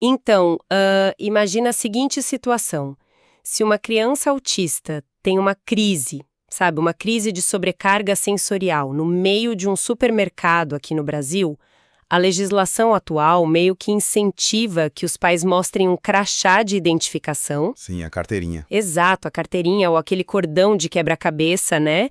Então, imagina a seguinte situação. Se uma criança autista tem uma crise, sabe, uma crise de sobrecarga sensorial no meio de um supermercado aqui no Brasil, a legislação atual meio que incentiva que os pais mostrem um crachá de identificação. Sim, a carteirinha. Exato, a carteirinha ou aquele cordão de quebra-cabeça, né?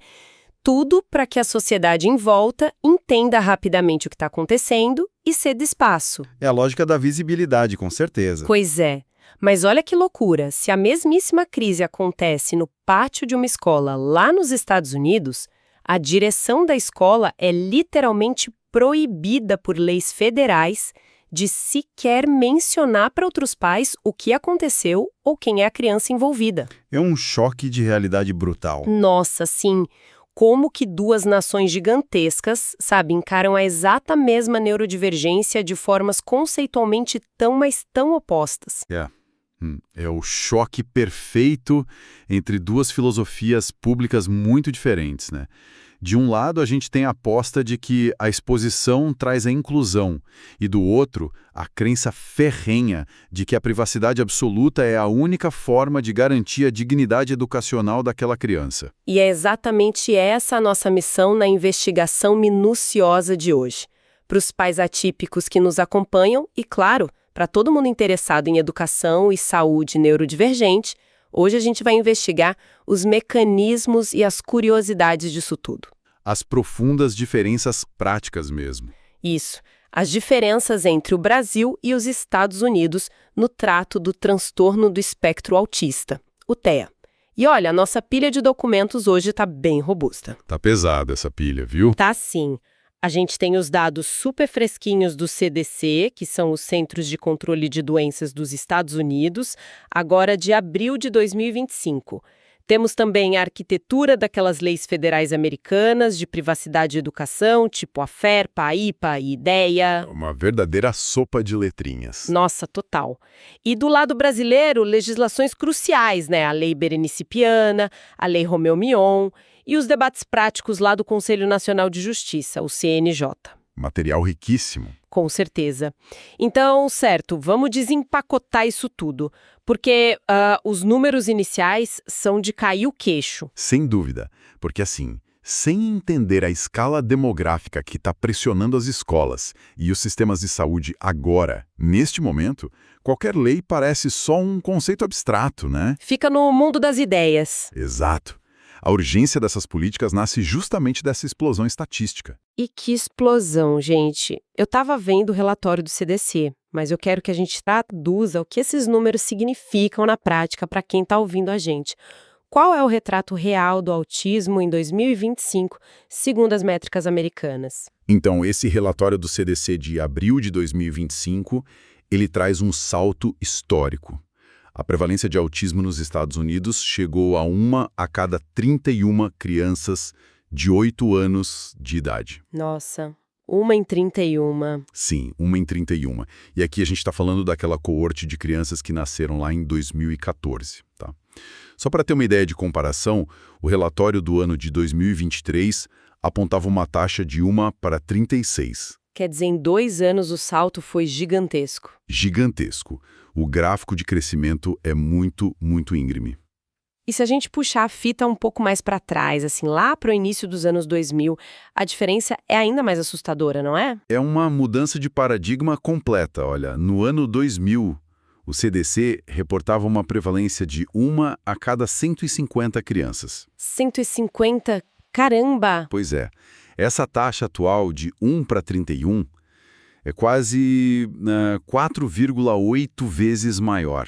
Tudo para que a sociedade em volta entenda rapidamente o que está acontecendo e ceda espaço. É a lógica da visibilidade, com certeza. Pois é. Mas olha que loucura, se a mesmíssima crise acontece no pátio de uma escola lá nos Estados Unidos, a direção da escola é literalmente proibida por leis federais de sequer mencionar para outros pais o que aconteceu ou quem é a criança envolvida. É um choque de realidade brutal. Nossa, sim. Como que duas nações gigantescas, sabe, encaram a exata mesma neurodivergência de formas conceitualmente tão, mas tão opostas. É o choque perfeito entre duas filosofias públicas muito diferentes, né? De um lado, a gente tem a aposta de que a exposição traz a inclusão, e do outro, a crença ferrenha de que a privacidade absoluta é a única forma de garantir a dignidade educacional daquela criança. E é exatamente essa a nossa missão na investigação minuciosa de hoje. Para os pais atípicos que nos acompanham e, claro, para todo mundo interessado em educação e saúde neurodivergente, hoje a gente vai investigar os mecanismos e as curiosidades disso tudo. As profundas diferenças práticas mesmo. Isso, as diferenças entre o Brasil e os Estados Unidos no trato do transtorno do espectro autista, o TEA. E olha, a nossa pilha de documentos hoje está bem robusta. Tá pesada essa pilha, viu? Tá sim. A gente tem os dados super fresquinhos do CDC, que são os Centros de Controle de Doenças dos Estados Unidos, agora de abril de 2025. Temos também a arquitetura daquelas leis federais americanas de privacidade e educação, tipo a FERPA, a IPA e IDEA. Uma verdadeira sopa de letrinhas. Nossa, total. E do lado brasileiro, legislações cruciais, né? A Lei Berenice Piana, a Lei Romeu Mion e os debates práticos lá do Conselho Nacional de Justiça, o CNJ. Material riquíssimo. Com certeza. Então, certo, vamos desempacotar isso tudo, porque os números iniciais são de cair o queixo. Sem dúvida, porque assim, sem entender a escala demográfica que está pressionando as escolas e os sistemas de saúde agora, neste momento, qualquer lei parece só um conceito abstrato, né? Fica no mundo das ideias. Exato. A urgência dessas políticas nasce justamente dessa explosão estatística. E que explosão, gente. Eu estava vendo o relatório do CDC, mas eu quero que a gente traduza o que esses números significam na prática para quem está ouvindo a gente. Qual é o retrato real do autismo em 2025, segundo as métricas americanas? Então, esse relatório do CDC de abril de 2025, ele traz um salto histórico. A prevalência de autismo nos Estados Unidos chegou a 1 a cada 31 crianças de 8 anos de idade. Nossa, 1 em 31. Sim, 1 em 31. E aqui a gente está falando daquela coorte de crianças que nasceram lá em 2014. Tá? Só para ter uma ideia de comparação, o relatório do ano de 2023 apontava uma taxa de 1 para 36. Quer dizer, em 2 anos o salto foi gigantesco. Gigantesco. O gráfico de crescimento é muito, muito íngreme. E se a gente puxar a fita um pouco mais para trás, assim, lá para o início dos anos 2000, a diferença é ainda mais assustadora, não é? É uma mudança de paradigma completa. Olha, no ano 2000, o CDC reportava uma prevalência de 1 a cada 150 crianças. 150? Caramba! Pois é. Essa taxa atual de 1 para 31 é quase 4,8 vezes maior.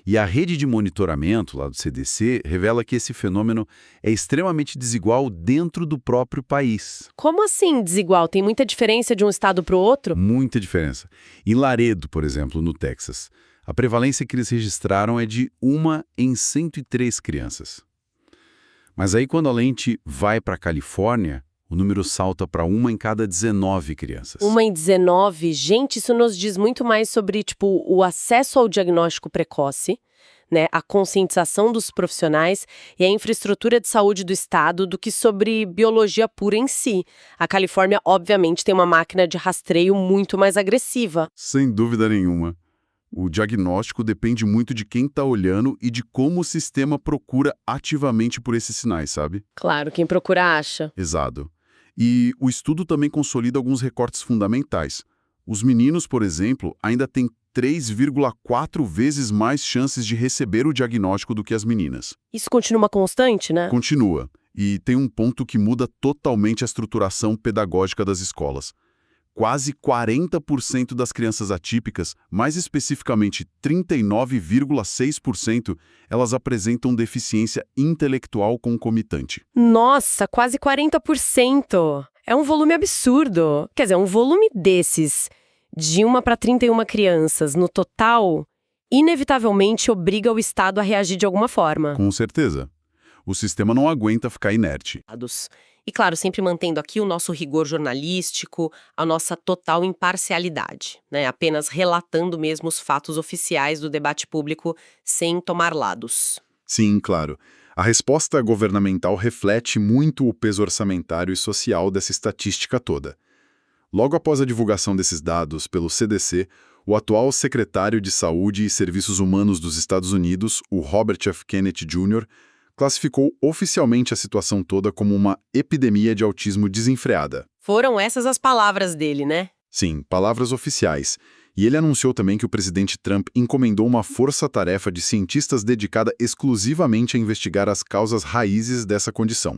E a rede de monitoramento lá do CDC revela que esse fenômeno é extremamente desigual dentro do próprio país. Como assim desigual? Tem muita diferença de um estado para o outro? Muita diferença. Em Laredo, por exemplo, no Texas, a prevalência que eles registraram é de 1 em 103 crianças. Mas aí quando a lente vai para a Califórnia, o número salta para 1 em cada 19 crianças. 1 em 19? Gente, isso nos diz muito mais sobre, o acesso ao diagnóstico precoce, né, a conscientização dos profissionais e a infraestrutura de saúde do estado do que sobre biologia pura em si. A Califórnia, obviamente, tem uma máquina de rastreio muito mais agressiva. Sem dúvida nenhuma. O diagnóstico depende muito de quem está olhando e de como o sistema procura ativamente por esses sinais, sabe? Claro, quem procura acha. Exato. E o estudo também consolida alguns recortes fundamentais. Os meninos, por exemplo, ainda têm 3,4 vezes mais chances de receber o diagnóstico do que as meninas. Isso continua constante, né? Continua. E tem um ponto que muda totalmente a estruturação pedagógica das escolas. Quase 40% das crianças atípicas, mais especificamente 39,6%, elas apresentam deficiência intelectual concomitante. Nossa, quase 40%! É um volume absurdo. Quer dizer, um volume desses, de 1 para 31 crianças no total, inevitavelmente obriga o Estado a reagir de alguma forma. Com certeza. O sistema não aguenta ficar inerte. E, claro, sempre mantendo aqui o nosso rigor jornalístico, a nossa total imparcialidade, né? Apenas relatando mesmo os fatos oficiais do debate público sem tomar lados. Sim, claro. A resposta governamental reflete muito o peso orçamentário e social dessa estatística toda. Logo após a divulgação desses dados pelo CDC, o atual secretário de Saúde e Serviços Humanos dos Estados Unidos, o Robert F. Kennedy Jr., classificou oficialmente a situação toda como uma epidemia de autismo desenfreada. Foram essas as palavras dele, né? Sim, palavras oficiais. E ele anunciou também que o presidente Trump encomendou uma força-tarefa de cientistas dedicada exclusivamente a investigar as causas raízes dessa condição.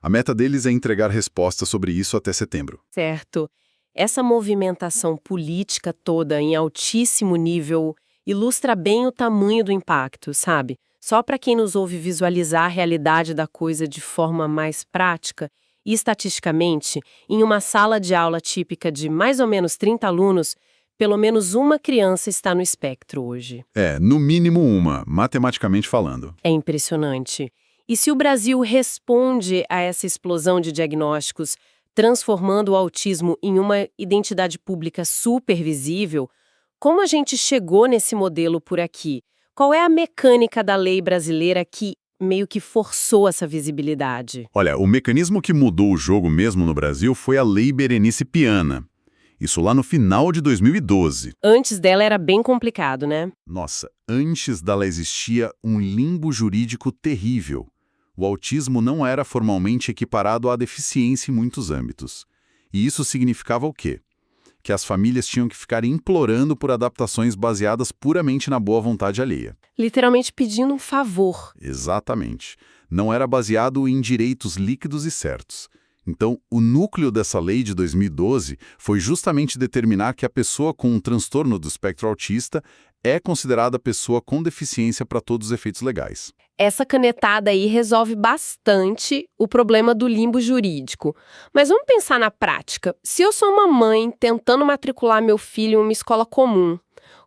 A meta deles é entregar respostas sobre isso até setembro. Certo. Essa movimentação política toda em altíssimo nível ilustra bem o tamanho do impacto, sabe? Só para quem nos ouve visualizar a realidade da coisa de forma mais prática e estatisticamente, em uma sala de aula típica de mais ou menos 30 alunos, pelo menos uma criança está no espectro hoje. No mínimo uma, matematicamente falando. É impressionante. E se o Brasil responde a essa explosão de diagnósticos, transformando o autismo em uma identidade pública supervisível, como a gente chegou nesse modelo por aqui? Qual é a mecânica da lei brasileira que meio que forçou essa visibilidade? Olha, o mecanismo que mudou o jogo mesmo no Brasil foi a Lei Berenice Piana. Isso lá no final de 2012. Antes dela era bem complicado, né? Nossa, antes dela existia um limbo jurídico terrível. O autismo não era formalmente equiparado à deficiência em muitos âmbitos. E isso significava o quê? Que as famílias tinham que ficar implorando por adaptações baseadas puramente na boa vontade alheia. Literalmente pedindo um favor. Exatamente. Não era baseado em direitos líquidos e certos. Então, o núcleo dessa lei de 2012 foi justamente determinar que a pessoa com um transtorno do espectro autista é considerada pessoa com deficiência para todos os efeitos legais. Essa canetada aí resolve bastante o problema do limbo jurídico. Mas vamos pensar na prática. Se eu sou uma mãe tentando matricular meu filho em uma escola comum,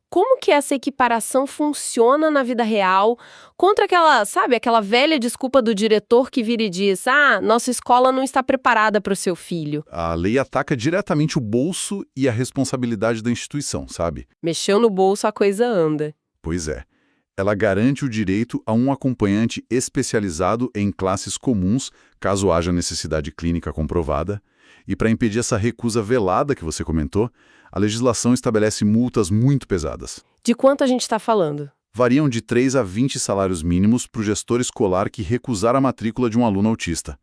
como que essa equiparação funciona na vida real contra aquela velha desculpa do diretor que vira e diz: nossa escola não está preparada para o seu filho. A lei ataca diretamente o bolso e a responsabilidade da instituição, sabe? Mexeu no bolso, a coisa anda. Pois é. Ela garante o direito a um acompanhante especializado em classes comuns, caso haja necessidade clínica comprovada. E para impedir essa recusa velada que você comentou, a legislação estabelece multas muito pesadas. De quanto a gente está falando? Variam de 3 a 20 salários mínimos para o gestor escolar que recusar a matrícula de um aluno autista.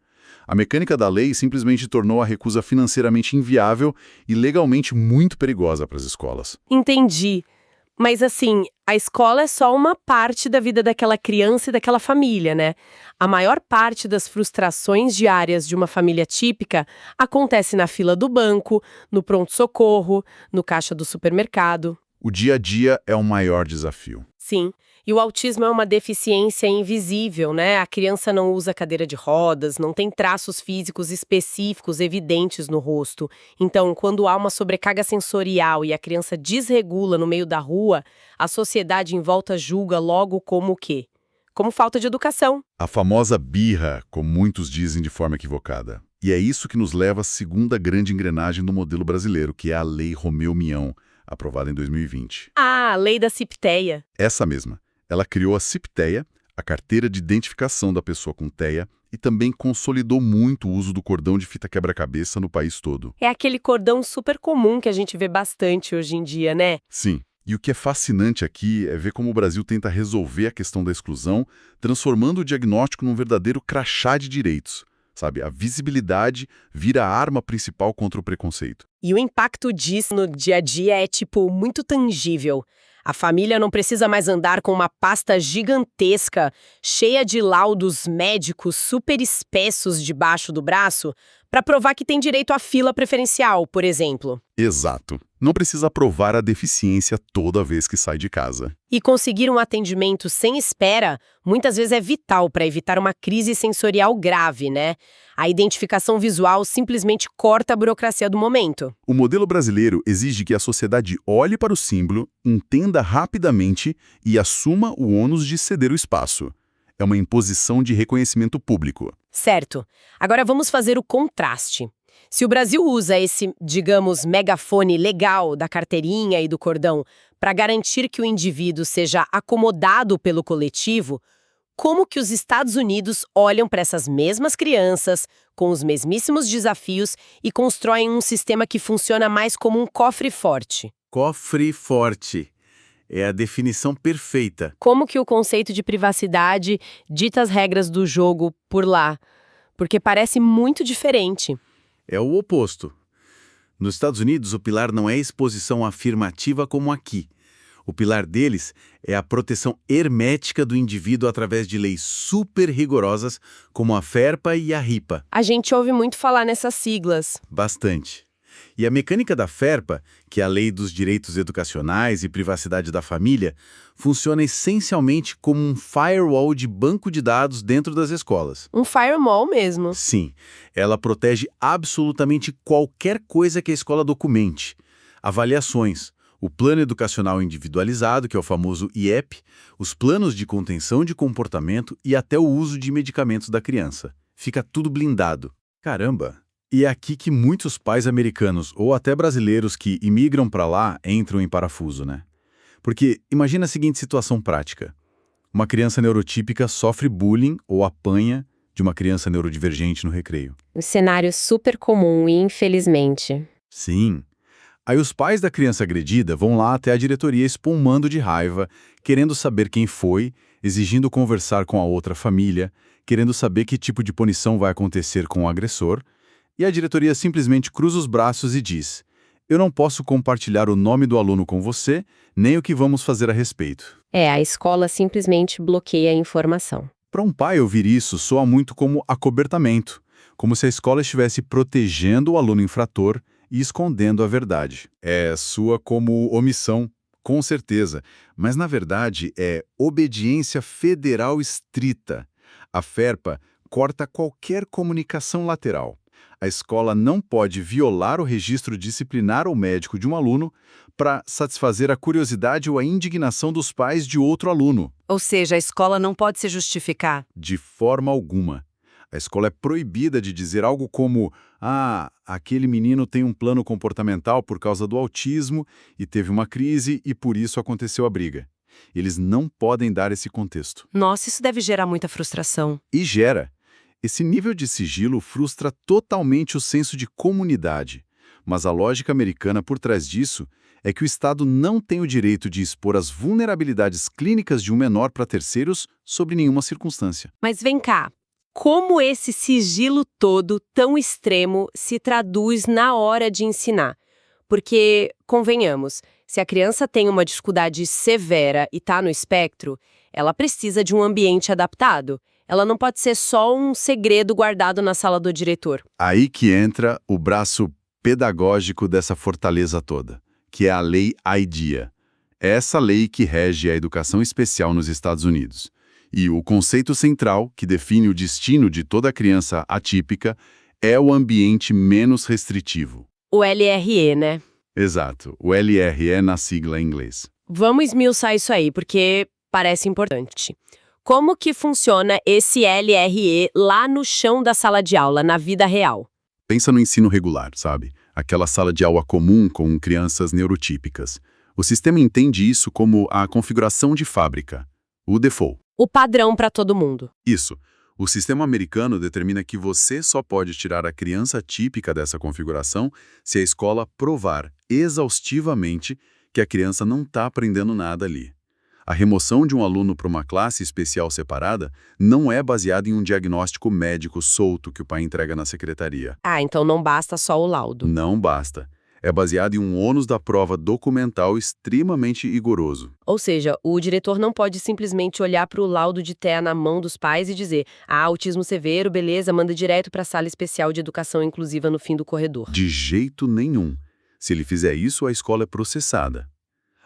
A mecânica da lei simplesmente tornou a recusa financeiramente inviável e legalmente muito perigosa para as escolas. Entendi. Mas assim, a escola é só uma parte da vida daquela criança e daquela família, né? A maior parte das frustrações diárias de uma família típica acontece na fila do banco, no pronto-socorro, no caixa do supermercado. O dia a dia é o maior desafio. Sim, e o autismo é uma deficiência invisível, né? A criança não usa cadeira de rodas, não tem traços físicos específicos evidentes no rosto. Então, quando há uma sobrecarga sensorial e a criança desregula no meio da rua, a sociedade em volta julga logo como o quê? Como falta de educação. A famosa birra, como muitos dizem de forma equivocada. E é isso que nos leva à segunda grande engrenagem do modelo brasileiro, que é a Lei Romeu-Mião, aprovada em 2020. A lei da CIP-TEA. Essa mesma. Ela criou a CIP-TEA, a carteira de identificação da pessoa com TEA, e também consolidou muito o uso do cordão de fita quebra-cabeça no país todo. É aquele cordão super comum que a gente vê bastante hoje em dia, né? Sim. E o que é fascinante aqui é ver como o Brasil tenta resolver a questão da exclusão, transformando o diagnóstico num verdadeiro crachá de direitos. Sabe, a visibilidade vira a arma principal contra o preconceito. E o impacto disso no dia a dia é, muito tangível. A família não precisa mais andar com uma pasta gigantesca, cheia de laudos médicos super espessos debaixo do braço, para provar que tem direito à fila preferencial, por exemplo. Exato. Não precisa provar a deficiência toda vez que sai de casa. E conseguir um atendimento sem espera, muitas vezes é vital para evitar uma crise sensorial grave, né? A identificação visual simplesmente corta a burocracia do momento. O modelo brasileiro exige que a sociedade olhe para o símbolo, entenda rapidamente e assuma o ônus de ceder o espaço. É uma imposição de reconhecimento público. Certo. Agora vamos fazer o contraste. Se o Brasil usa esse, digamos, megafone legal da carteirinha e do cordão para garantir que o indivíduo seja acomodado pelo coletivo, como que os Estados Unidos olham para essas mesmas crianças, com os mesmíssimos desafios, e constroem um sistema que funciona mais como um cofre forte? Cofre forte. É a definição perfeita. Como que o conceito de privacidade dita as regras do jogo por lá? Porque parece muito diferente. É o oposto. Nos Estados Unidos, o pilar não é exposição afirmativa como aqui. O pilar deles é a proteção hermética do indivíduo através de leis super rigorosas, como a FERPA e a RIPA. A gente ouve muito falar nessas siglas. Bastante. E a mecânica da FERPA, que é a Lei dos Direitos Educacionais e Privacidade da Família, funciona essencialmente como um firewall de banco de dados dentro das escolas. Um firewall mesmo. Sim, ela protege absolutamente qualquer coisa que a escola documente. Avaliações, o Plano Educacional Individualizado, que é o famoso IEP, os planos de contenção de comportamento e até o uso de medicamentos da criança. Fica tudo blindado. Caramba! E é aqui que muitos pais americanos, ou até brasileiros que imigram para lá, entram em parafuso, né? Porque imagina a seguinte situação prática. Uma criança neurotípica sofre bullying ou apanha de uma criança neurodivergente no recreio. Um cenário super comum, infelizmente. Sim. Aí os pais da criança agredida vão lá até a diretoria espumando de raiva, querendo saber quem foi, exigindo conversar com a outra família, querendo saber que tipo de punição vai acontecer com o agressor. E a diretoria simplesmente cruza os braços e diz: eu não posso compartilhar o nome do aluno com você, nem o que vamos fazer a respeito. A escola simplesmente bloqueia a informação. Para um pai ouvir isso soa muito como acobertamento, como se a escola estivesse protegendo o aluno infrator e escondendo a verdade. Soa como omissão, com certeza, mas na verdade é obediência federal estrita. A FERPA corta qualquer comunicação lateral. A escola não pode violar o registro disciplinar ou médico de um aluno para satisfazer a curiosidade ou a indignação dos pais de outro aluno. Ou seja, a escola não pode se justificar. De forma alguma. A escola é proibida de dizer algo como: aquele menino tem um plano comportamental por causa do autismo e teve uma crise e por isso aconteceu a briga. Eles não podem dar esse contexto. Nossa, isso deve gerar muita frustração. E gera. Esse nível de sigilo frustra totalmente o senso de comunidade, mas a lógica americana por trás disso é que o Estado não tem o direito de expor as vulnerabilidades clínicas de um menor para terceiros sob nenhuma circunstância. Mas vem cá, como esse sigilo todo, tão extremo, se traduz na hora de ensinar? Porque, convenhamos, se a criança tem uma dificuldade severa e está no espectro, ela precisa de um ambiente adaptado. Ela não pode ser só um segredo guardado na sala do diretor. Aí que entra o braço pedagógico dessa fortaleza toda, que é a Lei IDEA. É essa lei que rege a educação especial nos Estados Unidos. E o conceito central, que define o destino de toda criança atípica, é o ambiente menos restritivo. O LRE, né? Exato, o LRE na sigla em inglês. Vamos esmiuçar isso aí, porque parece importante. Como que funciona esse LRE lá no chão da sala de aula, na vida real? Pensa no ensino regular, sabe? Aquela sala de aula comum com crianças neurotípicas. O sistema entende isso como a configuração de fábrica, o default. O padrão para todo mundo. Isso. O sistema americano determina que você só pode tirar a criança típica dessa configuração se a escola provar exaustivamente que a criança não está aprendendo nada ali. A remoção de um aluno para uma classe especial separada não é baseada em um diagnóstico médico solto que o pai entrega na secretaria. Ah, então não basta só o laudo. Não basta. É baseado em um ônus da prova documental extremamente rigoroso. Ou seja, o diretor não pode simplesmente olhar para o laudo de TEA na mão dos pais e dizer: ah, autismo severo, beleza, manda direto para a sala especial de educação inclusiva no fim do corredor. De jeito nenhum. Se ele fizer isso, a escola é processada.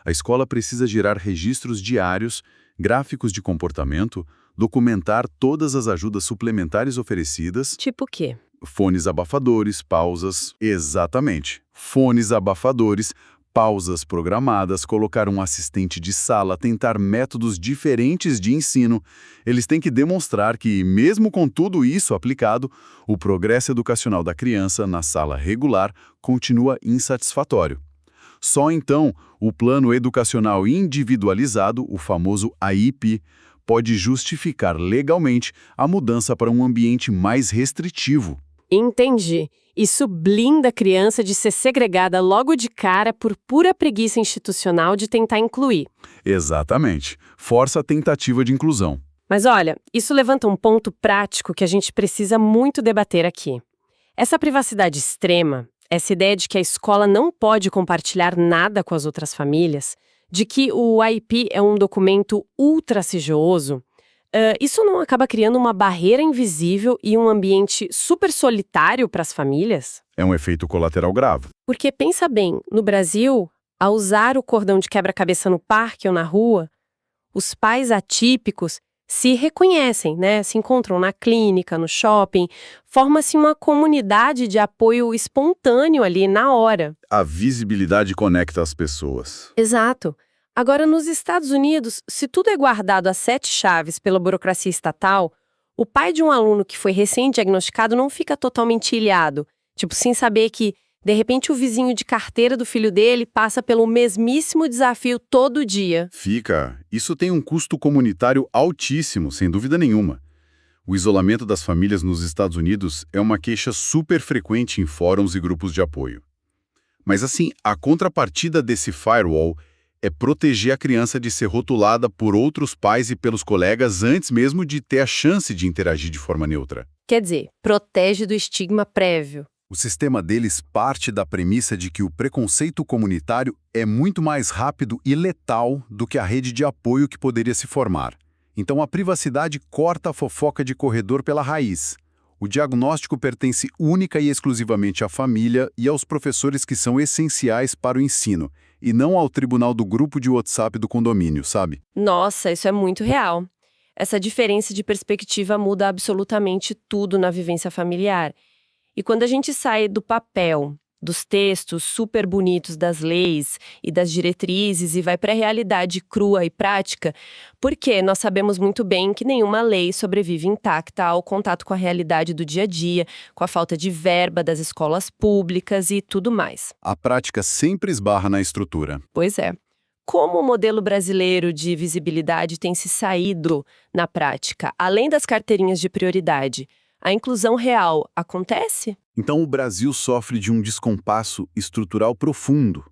A escola precisa gerar registros diários, gráficos de comportamento, documentar todas as ajudas suplementares oferecidas. Tipo o quê? Fones abafadores, pausas. Exatamente. Fones abafadores, pausas programadas, colocar um assistente de sala, tentar métodos diferentes de ensino. Eles têm que demonstrar que, mesmo com tudo isso aplicado, o progresso educacional da criança na sala regular continua insatisfatório. Só então, o Plano Educacional Individualizado, o famoso AIP, pode justificar legalmente a mudança para um ambiente mais restritivo. Entendi. Isso blinda a criança de ser segregada logo de cara por pura preguiça institucional de tentar incluir. Exatamente. Força a tentativa de inclusão. Mas olha, isso levanta um ponto prático que a gente precisa muito debater aqui. Essa privacidade extrema, essa ideia de que a escola não pode compartilhar nada com as outras famílias, de que o AIP é um documento ultra sigiloso, isso não acaba criando uma barreira invisível e um ambiente super solitário para as famílias? É um efeito colateral grave. Porque pensa bem, no Brasil, ao usar o cordão de quebra-cabeça no parque ou na rua, os pais atípicos se reconhecem, né? Se encontram na clínica, no shopping, forma-se uma comunidade de apoio espontâneo ali na hora. A visibilidade conecta as pessoas. Exato. Agora, nos Estados Unidos, se tudo é guardado a 7 chaves pela burocracia estatal, o pai de um aluno que foi recém-diagnosticado não fica totalmente ilhado, tipo, sem saber que, de repente, o vizinho de carteira do filho dele passa pelo mesmíssimo desafio todo dia. Fica. Isso tem um custo comunitário altíssimo, sem dúvida nenhuma. O isolamento das famílias nos Estados Unidos é uma queixa super frequente em fóruns e grupos de apoio. Mas assim, a contrapartida desse firewall é proteger a criança de ser rotulada por outros pais e pelos colegas antes mesmo de ter a chance de interagir de forma neutra. Quer dizer, protege do estigma prévio. O sistema deles parte da premissa de que o preconceito comunitário é muito mais rápido e letal do que a rede de apoio que poderia se formar. Então a privacidade corta a fofoca de corredor pela raiz. O diagnóstico pertence única e exclusivamente à família e aos professores que são essenciais para o ensino, e não ao tribunal do grupo de WhatsApp do condomínio, sabe? Nossa, isso é muito real. Essa diferença de perspectiva muda absolutamente tudo na vivência familiar. E quando a gente sai do papel, dos textos super bonitos das leis e das diretrizes e vai para a realidade crua e prática, porque nós sabemos muito bem que nenhuma lei sobrevive intacta ao contato com a realidade do dia a dia, com a falta de verba das escolas públicas e tudo mais. A prática sempre esbarra na estrutura. Pois é. Como o modelo brasileiro de visibilidade tem se saído na prática, além das carteirinhas de prioridade, a inclusão real acontece? Então o Brasil sofre de um descompasso estrutural profundo.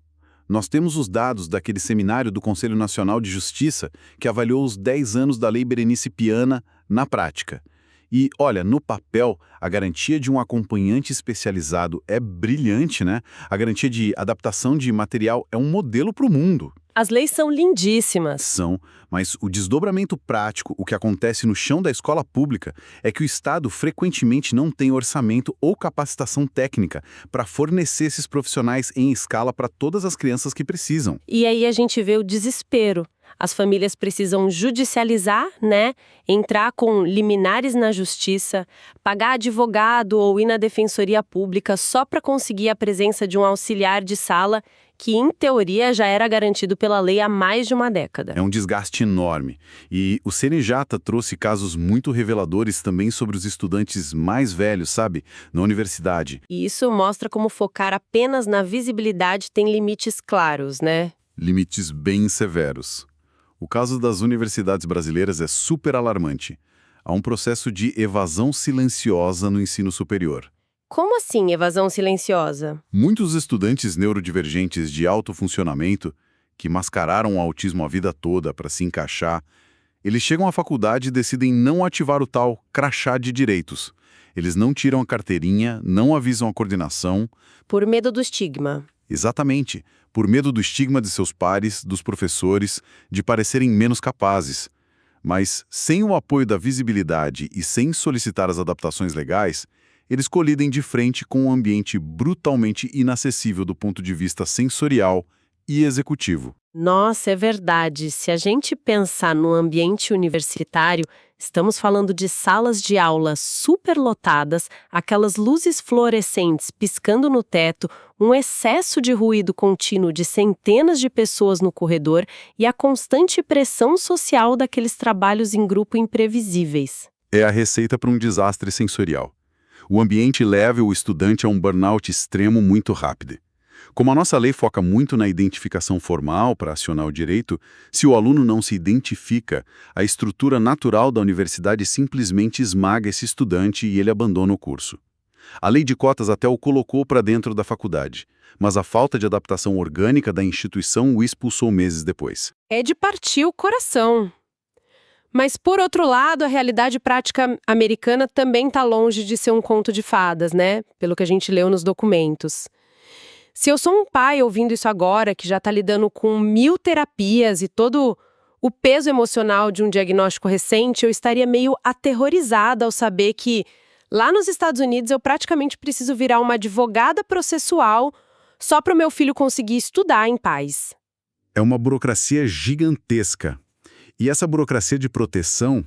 Nós temos os dados daquele seminário do Conselho Nacional de Justiça que avaliou os 10 anos da Lei Berenice Piana na prática. E, olha, no papel, a garantia de um acompanhante especializado é brilhante, né? A garantia de adaptação de material é um modelo para o mundo. As leis são lindíssimas. São, mas o desdobramento prático, o que acontece no chão da escola pública, é que o Estado frequentemente não tem orçamento ou capacitação técnica para fornecer esses profissionais em escala para todas as crianças que precisam. E aí a gente vê o desespero. As famílias precisam judicializar, né? Entrar com liminares na justiça, pagar advogado ou ir na defensoria pública só para conseguir a presença de um auxiliar de sala que, em teoria, já era garantido pela lei há mais de uma década. É um desgaste enorme. E o CNJ trouxe casos muito reveladores também sobre os estudantes mais velhos, sabe? Na universidade. E isso mostra como focar apenas na visibilidade tem limites claros, né? Limites bem severos. O caso das universidades brasileiras é super alarmante. Há um processo de evasão silenciosa no ensino superior. Como assim, evasão silenciosa? Muitos estudantes neurodivergentes de alto funcionamento que mascararam o autismo a vida toda para se encaixar, eles chegam à faculdade e decidem não ativar o tal crachá de direitos. Eles não tiram a carteirinha, não avisam a coordenação. Por medo do estigma. Exatamente, por medo do estigma de seus pares, dos professores, de parecerem menos capazes. Mas, sem o apoio da visibilidade e sem solicitar as adaptações legais, eles colidem de frente com um ambiente brutalmente inacessível do ponto de vista sensorial e executivo. Nossa, é verdade. Se a gente pensar no ambiente universitário, estamos falando de salas de aula superlotadas, aquelas luzes fluorescentes piscando no teto, um excesso de ruído contínuo de centenas de pessoas no corredor e a constante pressão social daqueles trabalhos em grupo imprevisíveis. É a receita para um desastre sensorial. O ambiente leva o estudante a um burnout extremo muito rápido. Como a nossa lei foca muito na identificação formal para acionar o direito, se o aluno não se identifica, a estrutura natural da universidade simplesmente esmaga esse estudante e ele abandona o curso. A lei de cotas até o colocou para dentro da faculdade, mas a falta de adaptação orgânica da instituição o expulsou meses depois. É de partir o coração. Mas, por outro lado, a realidade prática americana também está longe de ser um conto de fadas, né? Pelo que a gente leu nos documentos. Se eu sou um pai ouvindo isso agora, que já está lidando com 1000 terapias e todo o peso emocional de um diagnóstico recente, eu estaria meio aterrorizada ao saber que, lá nos Estados Unidos, eu praticamente preciso virar uma advogada processual só para o meu filho conseguir estudar em paz. É uma burocracia gigantesca. E essa burocracia de proteção,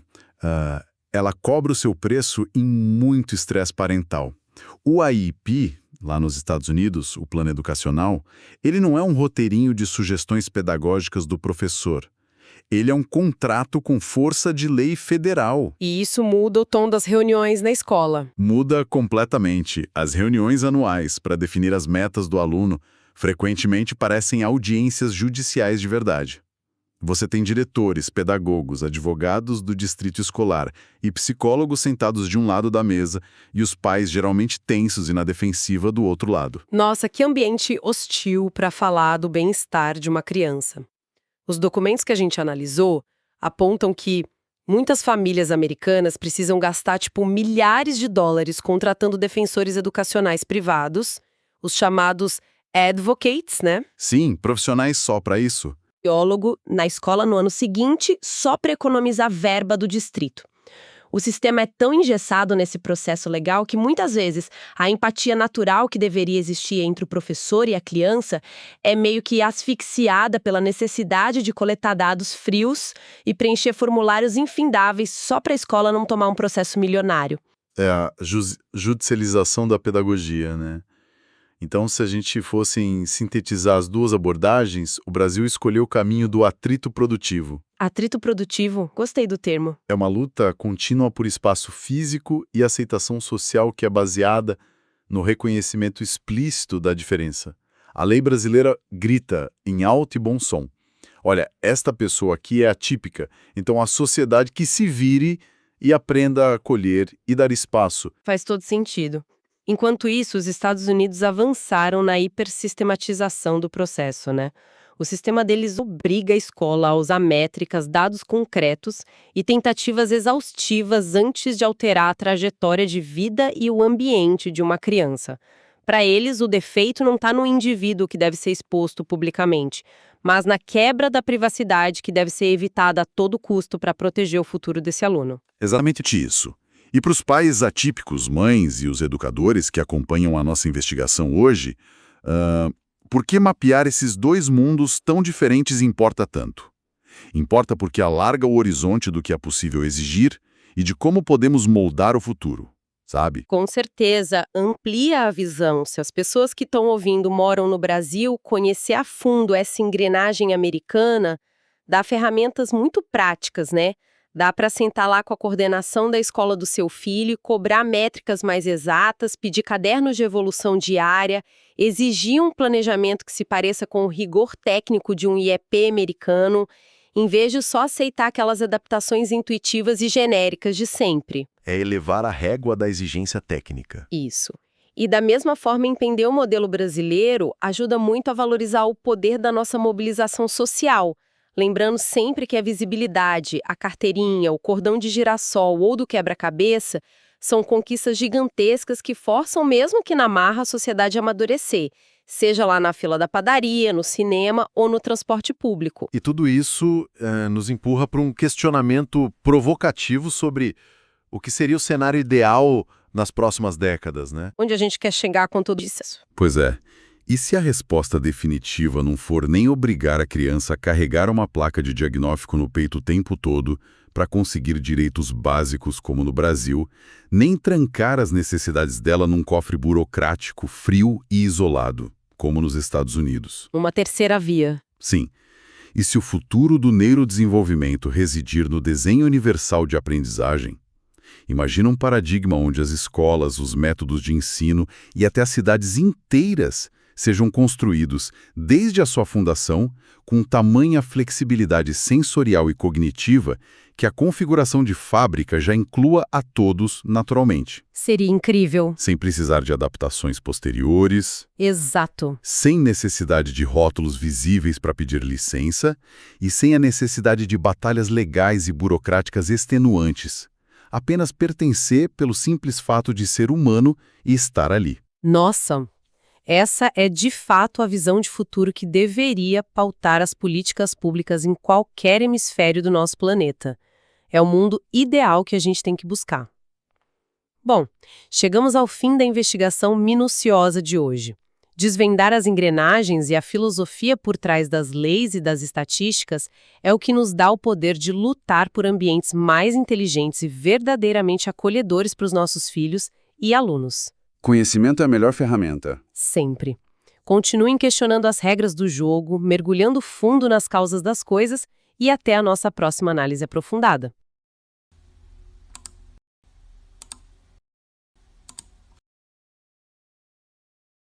ela cobra o seu preço em muito estresse parental. O IEP, lá nos Estados Unidos, o plano educacional, ele não é um roteirinho de sugestões pedagógicas do professor. Ele é um contrato com força de lei federal. E isso muda o tom das reuniões na escola. Muda completamente. As reuniões anuais para definir as metas do aluno frequentemente parecem audiências judiciais de verdade. Você tem diretores, pedagogos, advogados do distrito escolar e psicólogos sentados de um lado da mesa e os pais geralmente tensos e na defensiva do outro lado. Nossa, que ambiente hostil para falar do bem-estar de uma criança. Os documentos que a gente analisou apontam que muitas famílias americanas precisam gastar, milhares de dólares contratando defensores educacionais privados, os chamados advocates, né? Sim, profissionais só para isso. Biólogo na escola no ano seguinte só para economizar verba do distrito. O sistema é tão engessado nesse processo legal que muitas vezes a empatia natural que deveria existir entre o professor e a criança é meio que asfixiada pela necessidade de coletar dados frios e preencher formulários infindáveis só para a escola não tomar um processo milionário. É a judicialização da pedagogia, né? Então, se a gente fosse sintetizar as duas abordagens, o Brasil escolheu o caminho do atrito produtivo. Atrito produtivo, gostei do termo. É uma luta contínua por espaço físico e aceitação social que é baseada no reconhecimento explícito da diferença. A lei brasileira grita em alto e bom som. Olha, esta pessoa aqui é atípica, então a sociedade que se vire e aprenda a acolher e dar espaço. Faz todo sentido. Enquanto isso, os Estados Unidos avançaram na hipersistematização do processo, né? O sistema deles obriga a escola a usar métricas, dados concretos e tentativas exaustivas antes de alterar a trajetória de vida e o ambiente de uma criança. Para eles, o defeito não está no indivíduo que deve ser exposto publicamente, mas na quebra da privacidade que deve ser evitada a todo custo para proteger o futuro desse aluno. Exatamente isso. E para os pais atípicos, mães e os educadores que acompanham a nossa investigação hoje, por que mapear esses dois mundos tão diferentes importa tanto? Importa porque alarga o horizonte do que é possível exigir e de como podemos moldar o futuro, sabe? Com certeza, amplia a visão. Se as pessoas que estão ouvindo moram no Brasil, conhecer a fundo essa engrenagem americana dá ferramentas muito práticas, né? Dá para sentar lá com a coordenação da escola do seu filho, cobrar métricas mais exatas, pedir cadernos de evolução diária, exigir um planejamento que se pareça com o rigor técnico de um IEP americano, em vez de só aceitar aquelas adaptações intuitivas e genéricas de sempre. É elevar a régua da exigência técnica. Isso. E da mesma forma, entender o modelo brasileiro ajuda muito a valorizar o poder da nossa mobilização social, lembrando sempre que a visibilidade, a carteirinha, o cordão de girassol ou do quebra-cabeça são conquistas gigantescas que forçam mesmo que na marra a sociedade a amadurecer, seja lá na fila da padaria, no cinema ou no transporte público. E tudo isso nos empurra para um questionamento provocativo sobre o que seria o cenário ideal nas próximas décadas, né? Onde a gente quer chegar com tudo isso? Pois é. E se a resposta definitiva não for nem obrigar a criança a carregar uma placa de diagnóstico no peito o tempo todo para conseguir direitos básicos como no Brasil, nem trancar as necessidades dela num cofre burocrático, frio e isolado, como nos Estados Unidos. Uma terceira via. Sim. E se o futuro do neurodesenvolvimento residir no desenho universal de aprendizagem, imagina um paradigma onde as escolas, os métodos de ensino e até as cidades inteiras sejam construídos, desde a sua fundação, com tamanha flexibilidade sensorial e cognitiva que a configuração de fábrica já inclua a todos naturalmente. Seria incrível. Sem precisar de adaptações posteriores, Exato. sem necessidade de rótulos visíveis para pedir licença e sem a necessidade de batalhas legais e burocráticas extenuantes. Apenas pertencer pelo simples fato de ser humano e estar ali. Nossa, essa é de fato a visão de futuro que deveria pautar as políticas públicas em qualquer hemisfério do nosso planeta. É o mundo ideal que a gente tem que buscar. Bom, chegamos ao fim da investigação minuciosa de hoje. Desvendar as engrenagens e a filosofia por trás das leis e das estatísticas é o que nos dá o poder de lutar por ambientes mais inteligentes e verdadeiramente acolhedores para os nossos filhos e alunos. Conhecimento é a melhor ferramenta. Sempre. Continuem questionando as regras do jogo, mergulhando fundo nas causas das coisas e até a nossa próxima análise aprofundada.